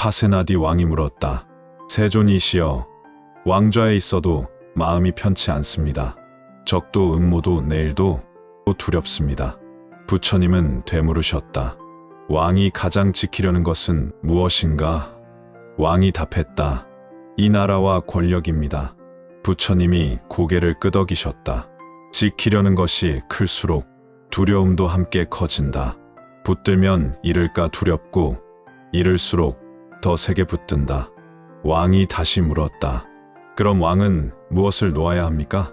파세나디 왕이 물었다. 세존이시여, 왕좌에 있어도 마음이 편치 않습니다. 적도 음모도 내일도 두렵습니다. 부처님은 되물으셨다. 왕이 가장 지키려는 것은 무엇인가? 왕이 답했다. 이 나라와 권력입니다. 부처님이 고개를 끄덕이셨다. 지키려는 것이 클수록 두려움도 함께 커진다. 붙들면 잃을까 두렵고 잃을수록 더 세게 붙든다. 왕이 다시 물었다. 그럼 왕은 무엇을 놓아야 합니까?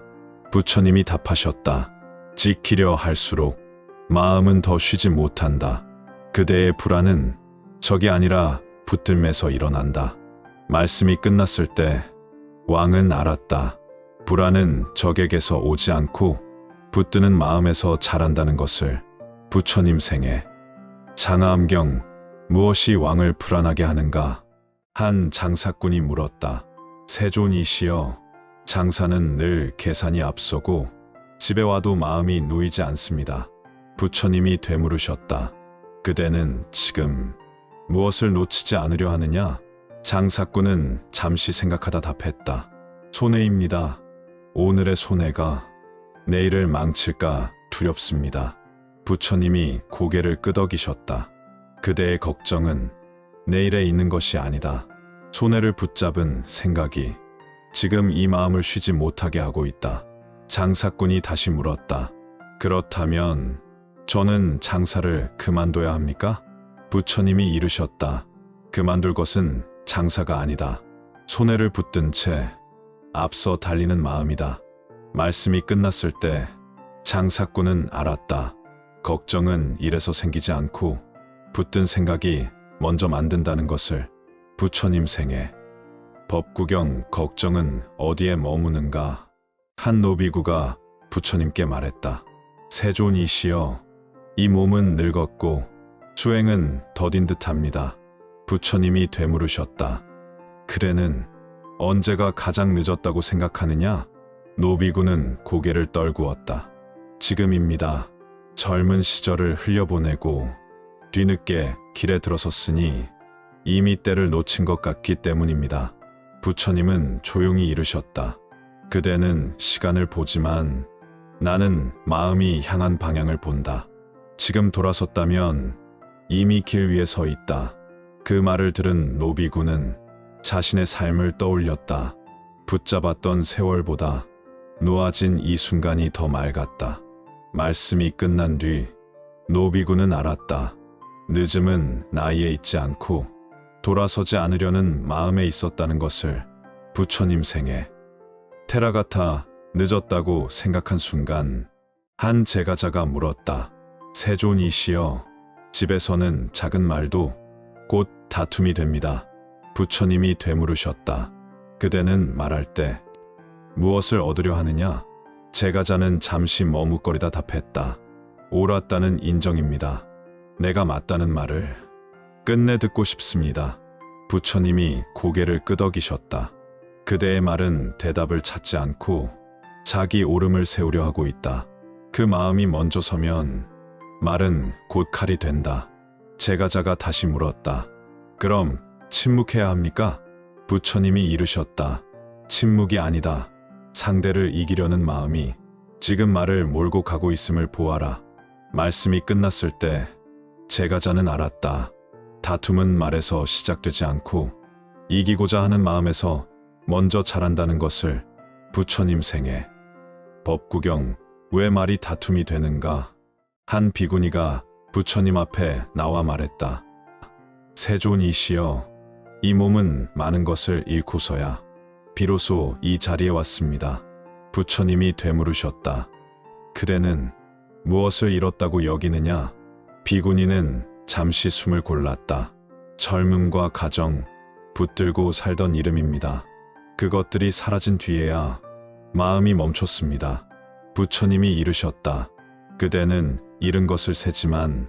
부처님이 답하셨다. 지키려 할수록 마음은 더 쉬지 못한다. 그대의 불안은 적이 아니라 붙들매서 일어난다. 말씀이 끝났을 때 왕은 알았다. 불안은 적에게서 오지 않고 붙드는 마음에서 자란다는 것을. 부처님 생애. 장하암경, 무엇이 왕을 불안하게 하는가? 한 장사꾼이 물었다. 세존이시여, 장사는 늘 계산이 앞서고 집에 와도 마음이 놓이지 않습니다. 부처님이 되물으셨다. 그대는 지금 무엇을 놓치지 않으려 하느냐? 장사꾼은 잠시 생각하다 답했다. 손해입니다. 오늘의 손해가 내일을 망칠까 두렵습니다. 부처님이 고개를 끄덕이셨다. 그대의 걱정은 내일에 있는 것이 아니다. 손해를 붙잡은 생각이 지금 이 마음을 쉬지 못하게 하고 있다. 장사꾼이 다시 물었다. 그렇다면 저는 장사를 그만둬야 합니까? 부처님이 이르셨다. 그만둘 것은 장사가 아니다. 손해를 붙든 채 앞서 달리는 마음이다. 말씀이 끝났을 때 장사꾼은 알았다. 걱정은 일에서 생기지 않고 붙든 생각이 먼저 만든다는 것을. 부처님 생애. 법구경, 걱정은 어디에 머무는가? 한 노비구가 부처님께 말했다. 세존이시여, 이 몸은 늙었고 수행은 더딘 듯합니다. 부처님이 되물으셨다. 그대는 언제가 가장 늦었다고 생각하느냐? 노비구는 고개를 떨구었다. 지금입니다. 젊은 시절을 흘려보내고 뒤늦게 길에 들어섰으니 이미 때를 놓친 것 같기 때문입니다. 부처님은 조용히 이르셨다. 그대는 시간을 보지만 나는 마음이 향한 방향을 본다. 지금 돌아섰다면 이미 길 위에 서 있다. 그 말을 들은 노비구는 자신의 삶을 떠올렸다. 붙잡았던 세월보다 놓아진 이 순간이 더 맑았다. 말씀이 끝난 뒤 노비구는 알았다. 늦음은 나이에 있지 않고 돌아서지 않으려는 마음에 있었다는 것을. 부처님 생애. 테라가타, 늦었다고 생각한 순간 한 제가자가 물었다. 세존이시여, 집에서는 작은 말도 곧 다툼이 됩니다. 부처님이 되물으셨다. 그대는 말할 때 무엇을 얻으려 하느냐? 제가자는 잠시 머뭇거리다 답했다. 옳았다는 인정입니다. 내가 맞다는 말을 끝내 듣고 싶습니다. 부처님이 고개를 끄덕이셨다. 그대의 말은 대답을 찾지 않고 자기 옳음을 세우려 하고 있다. 그 마음이 먼저 서면 말은 곧 칼이 된다. 제가자가 다시 물었다. 그럼 침묵해야 합니까? 부처님이 이르셨다. 침묵이 아니다. 상대를 이기려는 마음이 지금 말을 몰고 가고 있음을 보아라. 말씀이 끝났을 때 제가자는 알았다. 다툼은 말에서 시작되지 않고 이기고자 하는 마음에서 먼저 자란다는 것을. 부처님 생애. 법구경, 왜 말이 다툼이 되는가? 한 비구니가 부처님 앞에 나와 말했다. 세존이시여, 이 몸은 많은 것을 잃고서야 비로소 이 자리에 왔습니다. 부처님이 되물으셨다. 그대는 무엇을 잃었다고 여기느냐? 비구니는 잠시 숨을 골랐다. 젊음과 가정, 붙들고 살던 이름입니다. 그것들이 사라진 뒤에야 마음이 멈췄습니다. 부처님이 이르셨다. 그대는 잃은 것을 세지만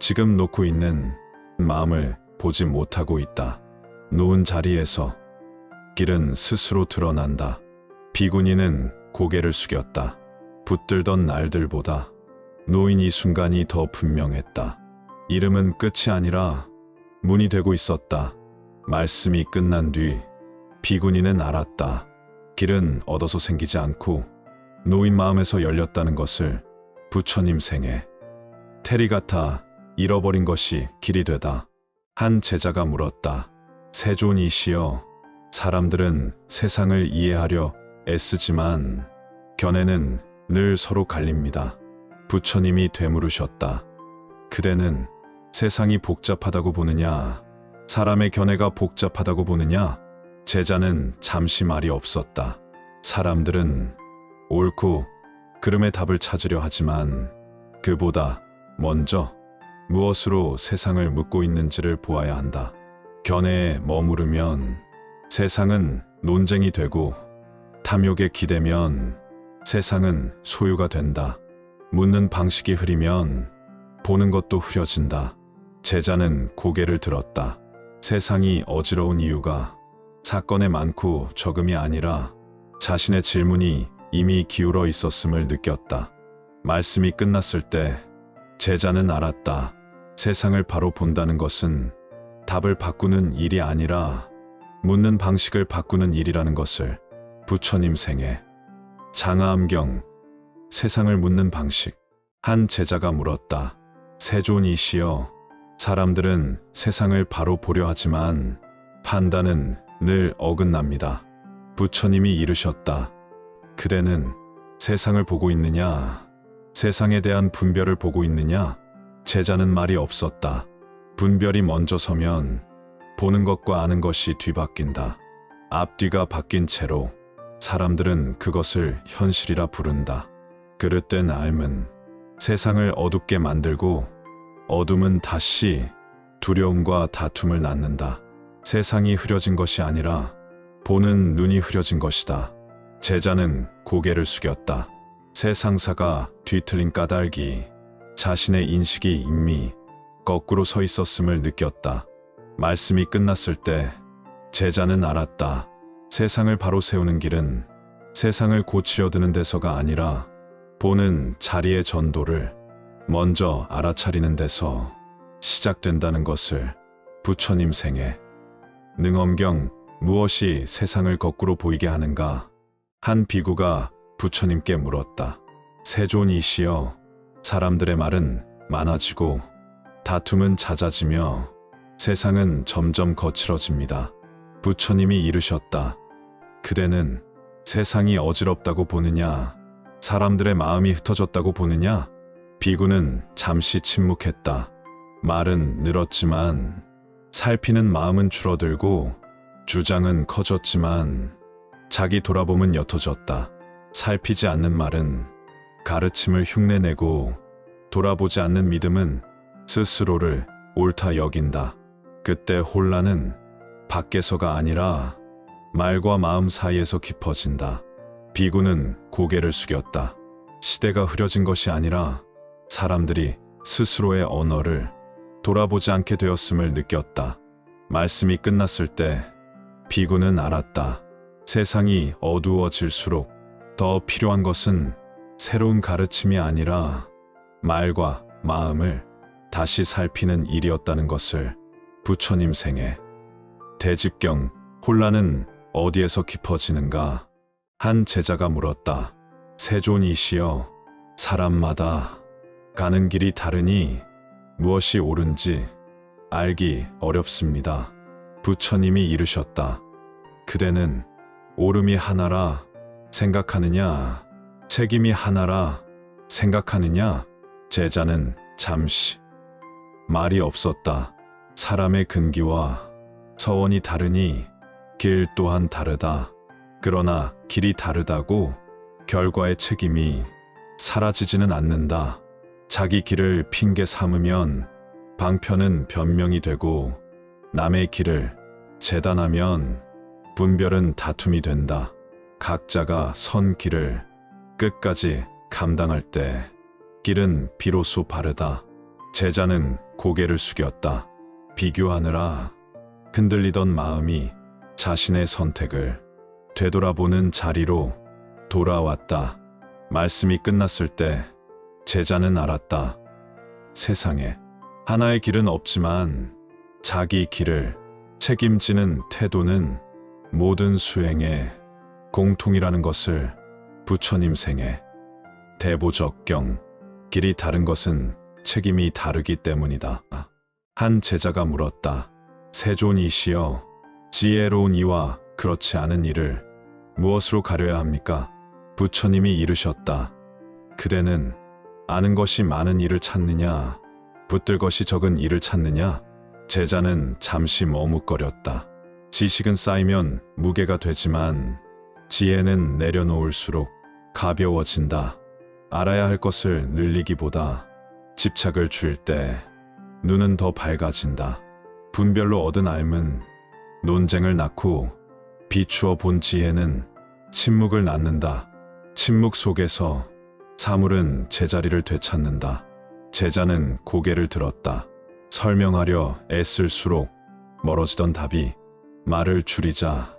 지금 놓고 있는 마음을 보지 못하고 있다. 놓은 자리에서 길은 스스로 드러난다. 비구니는 고개를 숙였다. 붙들던 날들보다 놓인 이 순간이 더 분명했다. 이름은 끝이 아니라 문이 되고 있었다. 말씀이 끝난 뒤 비구니는 알았다. 길은 얻어서 생기지 않고 노인 마음에서 열렸다는 것을. 부처님 생애. 테리 같아 잃어버린 것이 길이 되다. 한 제자가 물었다. 세존이시여, 사람들은 세상을 이해하려 애쓰지만 견해는 늘 서로 갈립니다. 부처님이 되물으셨다. 그대는 세상이 복잡하다고 보느냐, 사람의 견해가 복잡하다고 보느냐? 제자는 잠시 말이 없었다. 사람들은 옳고 그름의 답을 찾으려 하지만 그보다 먼저 무엇으로 세상을 묻고 있는지를 보아야 한다. 견해에 머무르면 세상은 논쟁이 되고 탐욕에 기대면 세상은 소유가 된다. 묻는 방식이 흐리면 보는 것도 흐려진다. 제자는 고개를 들었다. 세상이 어지러운 이유가 사건의 많고 적음이 아니라 자신의 질문이 이미 기울어 있었음을 느꼈다. 말씀이 끝났을 때 제자는 알았다. 세상을 바로 본다는 것은 답을 바꾸는 일이 아니라 묻는 방식을 바꾸는 일이라는 것을. 부처님 생애. 장하암경. 세상을 묻는 방식. 한 제자가 물었다. 세존이시여, 사람들은 세상을 바로 보려 하지만 판단은 늘 어긋납니다. 부처님이 이르셨다. 그대는 세상을 보고 있느냐? 세상에 대한 분별을 보고 있느냐? 제자는 말이 없었다. 분별이 먼저 서면 보는 것과 아는 것이 뒤바뀐다. 앞뒤가 바뀐 채로 사람들은 그것을 현실이라 부른다. 그릇된 알은 세상을 어둡게 만들고 어둠은 다시 두려움과 다툼을 낳는다. 세상이 흐려진 것이 아니라 보는 눈이 흐려진 것이다. 제자는 고개를 숙였다. 세상사가 뒤틀린 까닭이 자신의 인식이 이미 거꾸로 서 있었음을 느꼈다. 말씀이 끝났을 때 제자는 알았다. 세상을 바로 세우는 길은 세상을 고치려 드는 데서가 아니라 보는 자리의 전도를 먼저 알아차리는 데서 시작된다는 것을. 부처님 생애. 능엄경. 무엇이 세상을 거꾸로 보이게 하는가? 한 비구가 부처님께 물었다. 세존이시여, 사람들의 말은 많아지고 다툼은 잦아지며 세상은 점점 거칠어집니다. 부처님이 이르셨다. 그대는 세상이 어지럽다고 보느냐? 사람들의 마음이 흩어졌다고 보느냐? 비구는 잠시 침묵했다. 말은 늘었지만 살피는 마음은 줄어들고 주장은 커졌지만 자기 돌아봄은 옅어졌다. 살피지 않는 말은 가르침을 흉내내고 돌아보지 않는 믿음은 스스로를 옳다 여긴다. 그때 혼란은 밖에서가 아니라 말과 마음 사이에서 깊어진다. 비구는 고개를 숙였다. 시대가 흐려진 것이 아니라 사람들이 스스로의 언어를 돌아보지 않게 되었음을 느꼈다. 말씀이 끝났을 때 비구는 알았다. 세상이 어두워질수록 더 필요한 것은 새로운 가르침이 아니라 말과 마음을 다시 살피는 일이었다는 것을. 부처님 생애. 대집경. 혼란은 어디에서 깊어지는가? 한 제자가 물었다. 세존이시여, 사람마다 가는 길이 다르니 무엇이 옳은지 알기 어렵습니다. 부처님이 이르셨다. 그대는 옳음이 하나라 생각하느냐? 책임이 하나라 생각하느냐? 제자는 잠시 말이 없었다. 사람의 근기와 서원이 다르니 길 또한 다르다. 그러나 길이 다르다고 결과의 책임이 사라지지는 않는다. 자기 길을 핑계 삼으면 방편은 변명이 되고 남의 길을 재단하면 분별은 다툼이 된다. 각자가 선 길을 끝까지 감당할 때 길은 비로소 바르다. 제자는 고개를 숙였다. 비교하느라 흔들리던 마음이 자신의 선택을 되돌아보는 자리로 돌아왔다. 말씀이 끝났을 때 제자는 알았다. 세상에 하나의 길은 없지만 자기 길을 책임지는 태도는 모든 수행의 공통이라는 것을 부처님 생애 대보적경 길이 다른 것은 책임이 다르기 때문이다. 한 제자가 물었다. 세존이시여, 지혜로운 이와 그렇지 않은 이를 무엇으로 가려야 합니까? 부처님이 이르셨다. 그대는 아는 것이 많은 일을 찾느냐, 붙들 것이 적은 일을 찾느냐? 제자는 잠시 머뭇거렸다. 지식은 쌓이면 무게가 되지만 지혜는 내려놓을수록 가벼워진다. 알아야 할 것을 늘리기보다 집착을 줄 때 눈은 더 밝아진다. 분별로 얻은 알은 논쟁을 낳고 비추어 본 지혜는 침묵을 낳는다. 침묵 속에서 사물은 제자리를 되찾는다. 제자는 고개를 들었다. 설명하려 애쓸수록 멀어지던 답이 말을 줄이자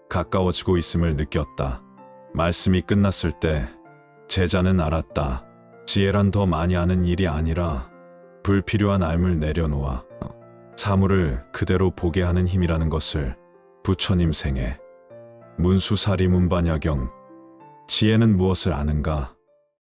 가까워지고 있음을 느꼈다. 말씀이 끝났을 때 제자는 알았다. 지혜란 더 많이 아는 일이 아니라 불필요한 알을 내려놓아 사물을 그대로 보게 하는 힘이라는 것을 부처님 생애 문수사리 문반야경 지혜는 무엇을 아는가?